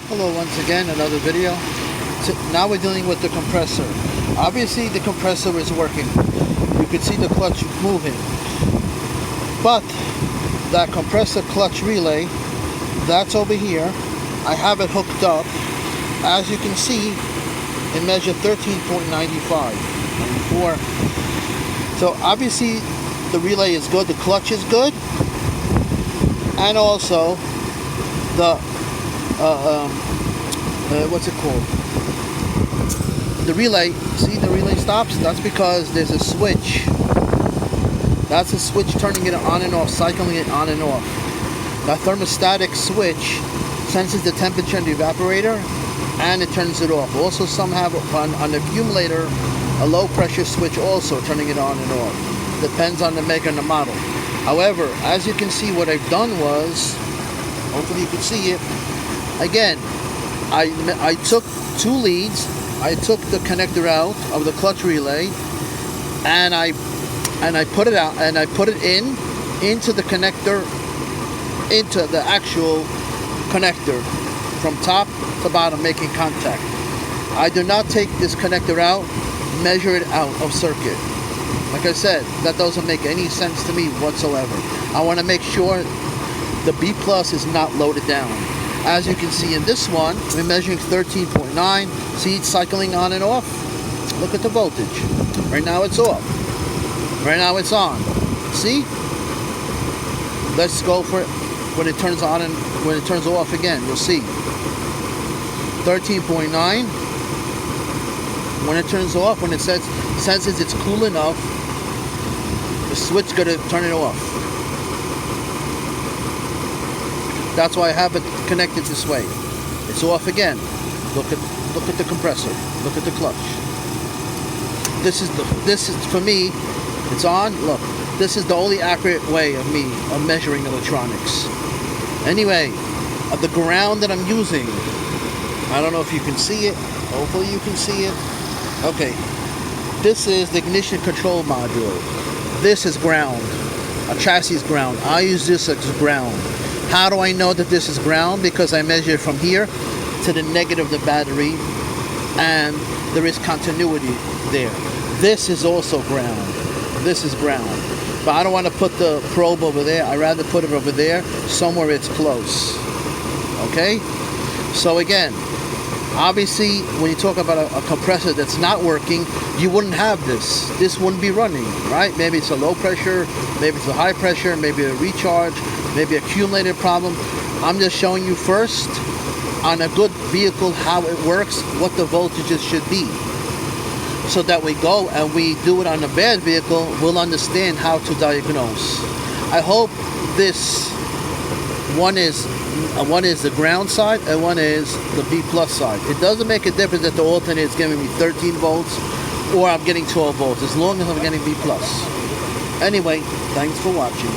Hello once again, another video. So now we're dealing with the compressor. Obviously the compressor is working. You can see the clutch moving. But that compressor clutch relay, that's over here. I have it hooked up. As you can see, it measured 13.95. So obviously the relay is good, the clutch is good. And also the what's it called? The relay. See, the relay stops. That's because there's a switch. That's a switch turning it on and off, cycling it on and off. That thermostatic switch senses the temperature in the evaporator and it turns it off. Also, some have on the accumulator a low pressure switch also turning it on and off. Depends on the maker and the model. However, as you can see, what I've done was, hopefully you can see it. Again, I took two leads. I took the connector out of the clutch relay, and I put it out, and I put it into the connector, into the actual connector, from top to bottom, making contact. I do not take this connector out, measure it out of circuit. Like I said, that doesn't make any sense to me whatsoever. I want to make sure the B plus is not loaded down. As you can see in this one, we're measuring 13.9. See, it's cycling on and off. Look at the voltage. Right now it's off. Right now it's on. See? Let's go for it when it turns on and when it turns off again. You'll see. 13.9. When it turns off, when it senses it's cool enough, the switch gonna turn it off. That's why I have it connected this way. It's off again. Look at the compressor. Look at the clutch. This is for me. It's on. Look, this is the only accurate way of measuring electronics. Anyway, the ground that I'm using, I don't know if you can see it. Hopefully you can see it. Okay, this is the ignition control module. This is ground. A chassis is ground. I use this as ground. How do I know that this is ground? Because I measure from here to the negative of the battery, and there is continuity there. This is also ground. This is ground. But I don't want to put the probe over there. I'd rather put it over there, somewhere it's close. Okay? So again, obviously, when you talk about a compressor that's not working, you wouldn't have this. This wouldn't be running, right? Maybe it's a low pressure, maybe it's a high pressure, maybe a recharge, maybe accumulated problem. I'm just showing you first on a good vehicle how it works, what the voltages should be. So that we go and we do it on a bad vehicle, we'll understand how to diagnose. I hope this one is the ground side and one is the B plus side. It doesn't make a difference that the alternator is giving me 13 volts or I'm getting 12 volts, as long as I'm getting B plus. Anyway, thanks for watching.